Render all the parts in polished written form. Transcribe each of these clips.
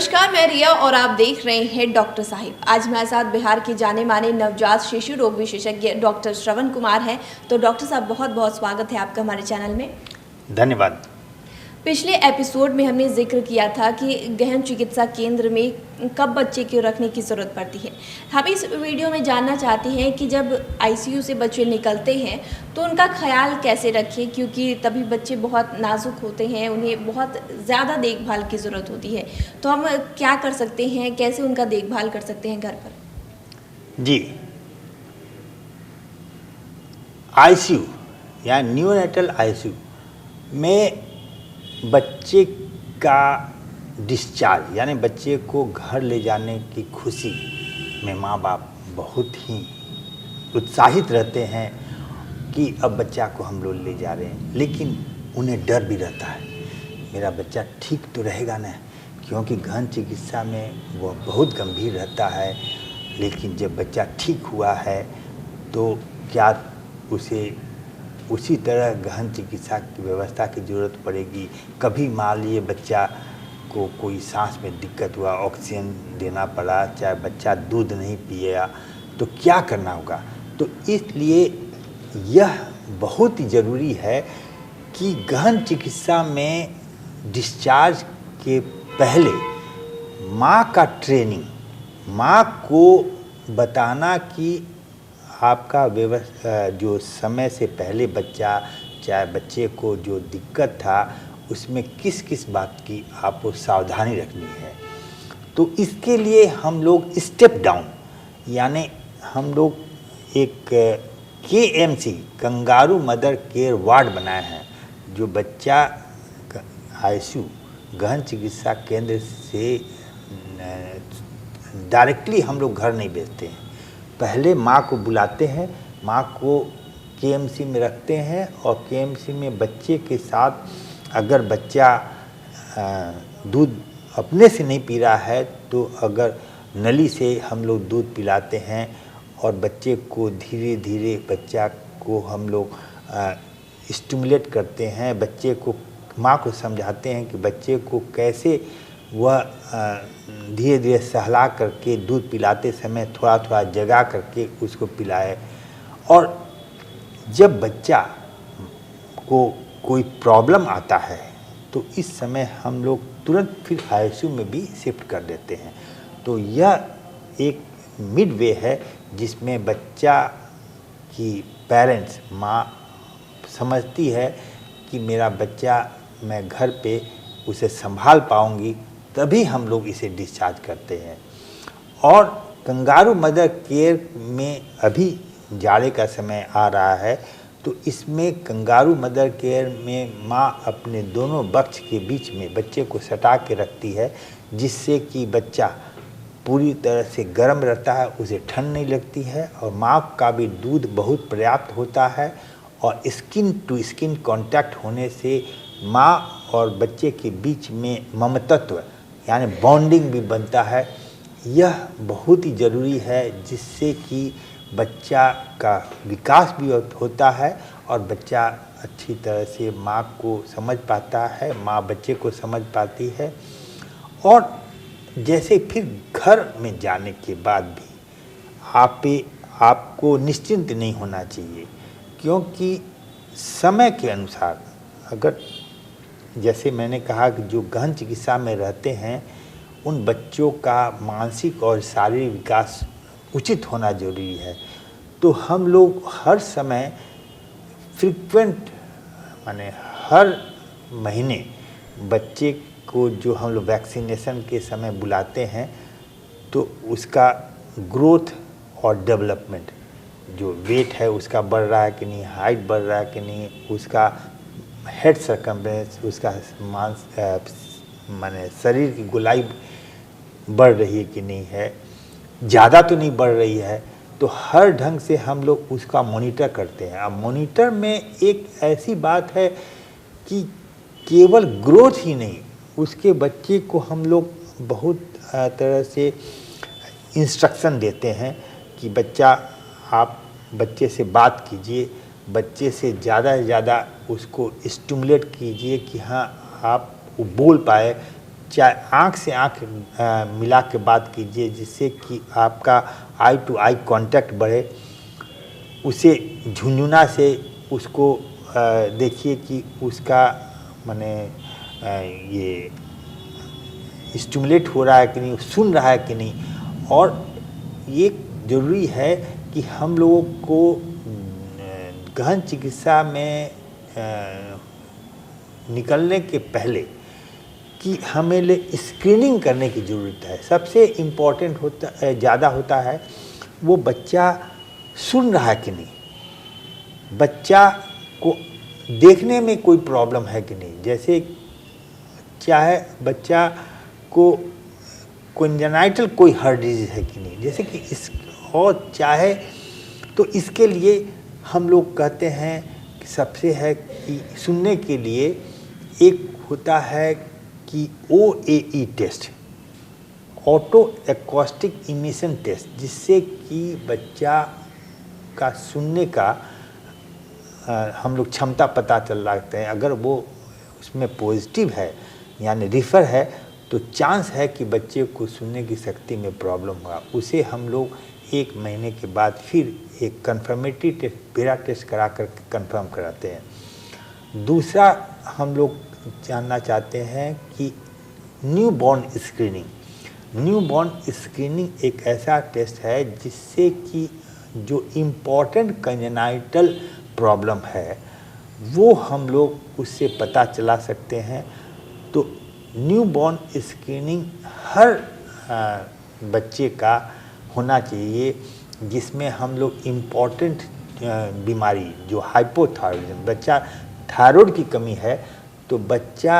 नमस्कार, मैं रिया और आप देख रहे हैं डॉक्टर साहिब। आज हमारे साथ बिहार के जाने माने नवजात शिशु रोग विशेषज्ञ डॉक्टर श्रवण कुमार हैं। तो डॉक्टर साहब, बहुत बहुत स्वागत है आपका हमारे चैनल में। धन्यवाद। पिछले एपिसोड में हमने जिक्र किया था कि गहन चिकित्सा केंद्र में कब बच्चे को रखने की ज़रूरत पड़ती है। हम इस वीडियो में जानना चाहते हैं कि जब आईसीयू से बच्चे निकलते हैं तो उनका ख्याल कैसे रखें, क्योंकि तभी बच्चे बहुत नाजुक होते हैं, उन्हें बहुत ज़्यादा देखभाल की ज़रूरत होती है। तो हम क्या कर सकते हैं, कैसे उनका देखभाल कर सकते हैं घर पर? जी, आईसीयू या न्यूनेटल आईसीयू में बच्चे का डिस्चार्ज यानी बच्चे को घर ले जाने की खुशी में माँ बाप बहुत ही उत्साहित रहते हैं कि अब बच्चा को हम लोग ले जा रहे हैं, लेकिन उन्हें डर भी रहता है मेरा बच्चा ठीक तो रहेगा ना, क्योंकि गहन चिकित्सा में वो बहुत गंभीर रहता है। लेकिन जब बच्चा ठीक हुआ है तो क्या उसे उसी तरह गहन चिकित्सा की व्यवस्था की ज़रूरत पड़ेगी? कभी मान लीजिए बच्चा को कोई सांस में दिक्कत हुआ, ऑक्सीजन देना पड़ा, चाहे बच्चा दूध नहीं पिएगा, तो क्या करना होगा? तो इसलिए यह बहुत ही ज़रूरी है कि गहन चिकित्सा में डिस्चार्ज के पहले माँ का ट्रेनिंग, माँ को बताना कि आपका जो समय से पहले बच्चा, चाहे बच्चे को जो दिक्कत था उसमें किस किस बात की आपको सावधानी रखनी है। तो इसके लिए हम लोग स्टेप डाउन यानी हम लोग एक KMC kangaroo mother care ward बनाए हैं, जो बच्चा आईसीयू गहन चिकित्सा केंद्र से डायरेक्टली हम लोग घर नहीं भेजते हैं। पहले माँ को बुलाते हैं, माँ को केएमसी में रखते हैं और केएमसी में बच्चे के साथ अगर बच्चा दूध अपने से नहीं पी रहा है तो अगर नली से हम लोग दूध पिलाते हैं और बच्चे को धीरे धीरे बच्चा को हम लोग स्टिमुलेट करते हैं। बच्चे को माँ को समझाते हैं कि बच्चे को कैसे वह धीरे धीरे सहला करके दूध पिलाते समय थोड़ा थोड़ा जगा करके उसको पिलाए। और जब बच्चा को कोई प्रॉब्लम आता है तो इस समय हम लोग तुरंत फिर आईसीयू में भी शिफ्ट कर देते हैं। तो यह एक मिड वे है जिसमें बच्चा की पेरेंट्स माँ समझती है कि मेरा बच्चा मैं घर पे उसे संभाल पाऊँगी, तभी हम लोग इसे डिस्चार्ज करते हैं। और कंगारू मदर केयर में अभी जाड़े का समय आ रहा है, तो इसमें कंगारू मदर केयर में माँ अपने दोनों बक्ष के बीच में बच्चे को सटा के रखती है, जिससे कि बच्चा पूरी तरह से गर्म रहता है, उसे ठंड नहीं लगती है और माँ का भी दूध बहुत पर्याप्त होता है। और स्किन टू स्किन कांटेक्ट होने से माँ और बच्चे के बीच में ममतत्व यानी बॉन्डिंग भी बनता है। यह बहुत ही ज़रूरी है, जिससे कि बच्चा का विकास भी होता है और बच्चा अच्छी तरह से माँ को समझ पाता है, माँ बच्चे को समझ पाती है। और जैसे फिर घर में जाने के बाद भी आपको निश्चिंत नहीं होना चाहिए, क्योंकि समय के अनुसार अगर जैसे मैंने कहा कि जो गहन चिकित्सा में रहते हैं उन बच्चों का मानसिक और शारीरिक विकास उचित होना जरूरी है। तो हम लोग हर समय फ्रीक्वेंट माने हर महीने बच्चे को जो हम लोग वैक्सीनेशन के समय बुलाते हैं, तो उसका ग्रोथ और डेवलपमेंट, जो वेट है उसका बढ़ रहा है कि नहीं, हाइट बढ़ रहा है कि नहीं, उसका हेड सरकमफ्रेंस, उसका मांस माने शरीर की गोलाई बढ़ रही है कि नहीं है, ज़्यादा तो नहीं बढ़ रही है, तो हर ढंग से हम लोग उसका मॉनिटर करते हैं। अब मॉनिटर में एक ऐसी बात है कि केवल ग्रोथ ही नहीं, उसके बच्चे को हम लोग बहुत तरह से इंस्ट्रक्शन देते हैं कि बच्चा, आप बच्चे से बात कीजिए, बच्चे से ज़्यादा उसको स्टिमुलेट कीजिए कि हाँ आप वो बोल पाए, चाहे आँख से आँख मिला के बात कीजिए, जिससे कि आपका आई टू आई कांटेक्ट बढ़े। उसे झुनझुना से उसको देखिए कि उसका माने ये स्टिमुलेट हो रहा है कि नहीं, सुन रहा है कि नहीं। और ये ज़रूरी है कि हम लोगों को गहन चिकित्सा में निकलने के पहले कि हमें स्क्रीनिंग करने की ज़रूरत है। सबसे इम्पोर्टेंट ज़्यादा होता है वो बच्चा सुन रहा है कि नहीं, बच्चा को देखने में कोई प्रॉब्लम है कि नहीं। जैसे चाहे बच्चा को कंजेनाइटल कोई हार्ट डिजीज है कि नहीं, जैसे कि इस और चाहे तो इसके लिए हम लोग कहते हैं कि सबसे है कि सुनने के लिए एक होता है कि OAE test, auto acoustic emission test, जिससे कि बच्चा का सुनने का हम लोग क्षमता पता चल रखते हैं। अगर वो उसमें पॉजिटिव है यानी रिफ़र है तो चांस है कि बच्चे को सुनने की शक्ति में प्रॉब्लम हुआ। उसे हम लोग 1 महीने के बाद फिर एक कन्फर्मेटरी टेस्ट, बेरा टेस्ट करा कर कंफर्म कराते हैं। दूसरा हम लोग जानना चाहते हैं कि new born screening. New born screening एक ऐसा टेस्ट है जिससे कि जो इम्पॉर्टेंट कंजेनाइटल प्रॉब्लम है वो हम लोग उससे पता चला सकते हैं। तो न्यू बॉर्न स्क्रीनिंग हर बच्चे का होना चाहिए, जिसमें हम लोग इम्पॉर्टेंट बीमारी जो हाइपोथायरॉयडिज्म, बच्चा थायराइड की कमी है तो बच्चा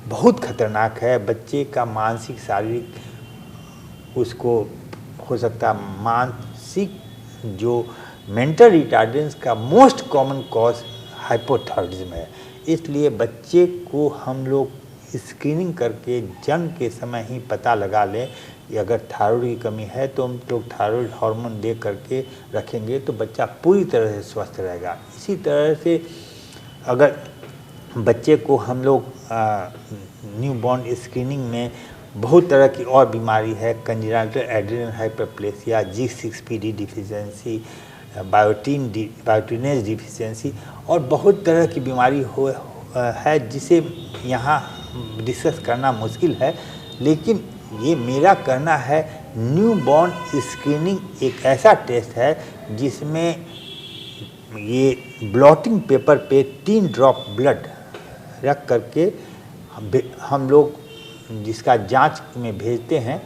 बहुत खतरनाक है। बच्चे का मानसिक शारीरिक उसको हो सकता है मानसिक जो मेंटल रिटार्डेंस का मोस्ट कॉमन कॉज हाइपोथायरॉयडिज्म है। इसलिए बच्चे को हम लोग स्क्रीनिंग करके जन्म के समय ही पता लगा लें कि अगर थायराइड की कमी है तो हम लोग थायराइड हार्मोन दे करके रखेंगे तो बच्चा पूरी तरह से स्वस्थ रहेगा। इसी तरह से अगर बच्चे को हम लोग न्यू बॉर्न स्क्रीनिंग में बहुत तरह की और बीमारी है, congenital adrenal hyperplasia, G6PD deficiency, biotinase deficiency और बहुत तरह की बीमारी है जिसे यहाँ डिस्कस करना मुश्किल है। लेकिन ये मेरा कहना है न्यू बॉर्न स्क्रीनिंग एक ऐसा टेस्ट है जिसमें ये ब्लॉटिंग पेपर पे 3 ड्रॉप ब्लड रख करके हम लोग जिसका जांच में भेजते हैं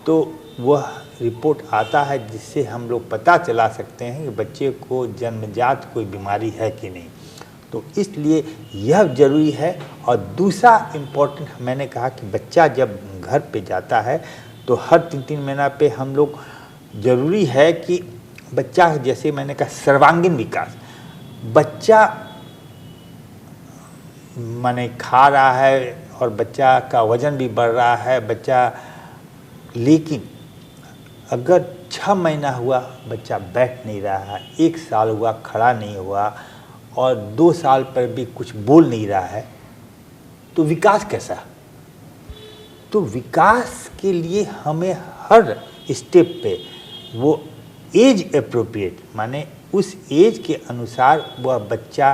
तो वह रिपोर्ट आता है, जिससे हम लोग पता चला सकते हैं कि बच्चे को जन्मजात कोई बीमारी है कि नहीं। तो इसलिए यह ज़रूरी है। और दूसरा इम्पोर्टेंट मैंने कहा कि बच्चा जब घर पे जाता है तो हर 3-3 महीना पे हम लोग ज़रूरी है कि बच्चा, जैसे मैंने कहा सर्वांगीण विकास, बच्चा माने खा रहा है और बच्चा का वज़न भी बढ़ रहा है बच्चा, लेकिन अगर 6 महीना हुआ बच्चा बैठ नहीं रहा है, 1 साल हुआ खड़ा नहीं हुआ और 2 साल पर भी कुछ बोल नहीं रहा है, तो विकास कैसा? तो विकास के लिए हमें हर स्टेप पे वो एज अप्रोप्रिएट माने उस एज के अनुसार वह बच्चा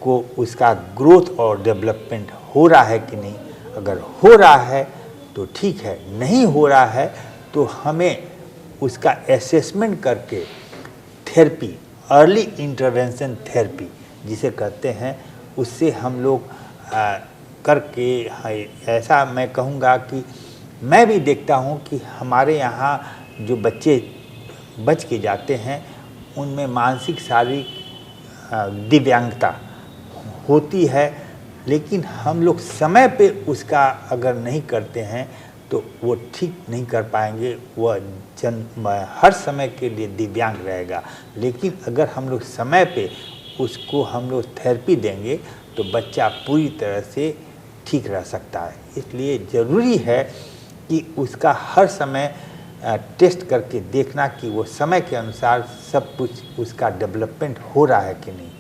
को उसका ग्रोथ और डेवलपमेंट हो रहा है कि नहीं। अगर हो रहा है तो ठीक है, नहीं हो रहा है तो हमें उसका असेसमेंट करके थेरेपी, अर्ली इंटरवेंशन थेरेपी जिसे कहते हैं, उससे हम लोग करके ऐसा मैं कहूँगा कि मैं भी देखता हूँ कि हमारे यहाँ जो बच्चे बच के जाते हैं उनमें मानसिक शारीरिक दिव्यांगता होती है, लेकिन हम लोग समय पे उसका अगर नहीं करते हैं तो वो ठीक नहीं कर पाएंगे, वह हर समय के लिए दिव्यांग रहेगा। लेकिन अगर हम लोग समय पे उसको हम लोग थेरेपी देंगे तो बच्चा पूरी तरह से ठीक रह सकता है। इसलिए ज़रूरी है कि उसका हर समय टेस्ट करके देखना कि वो समय के अनुसार सब कुछ उसका डेवलपमेंट हो रहा है कि नहीं।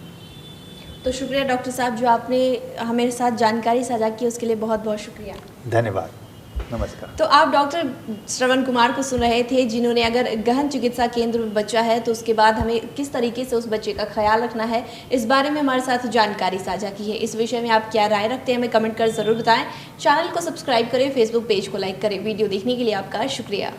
तो शुक्रिया डॉक्टर साहब, जो आपने हमारे साथ जानकारी साझा की उसके लिए बहुत बहुत शुक्रिया। धन्यवाद। नमस्कार। तो आप डॉक्टर श्रवण कुमार को सुन रहे थे, जिन्होंने अगर गहन चिकित्सा केंद्र में बच्चा है तो उसके बाद हमें किस तरीके से उस बच्चे का ख्याल रखना है, इस बारे में हमारे साथ जानकारी साझा की है। इस विषय में आप क्या राय रखते हैं हमें कमेंट कर ज़रूर बताएं। चैनल को सब्सक्राइब करें, फेसबुक पेज को लाइक करें। वीडियो देखने के लिए आपका शुक्रिया।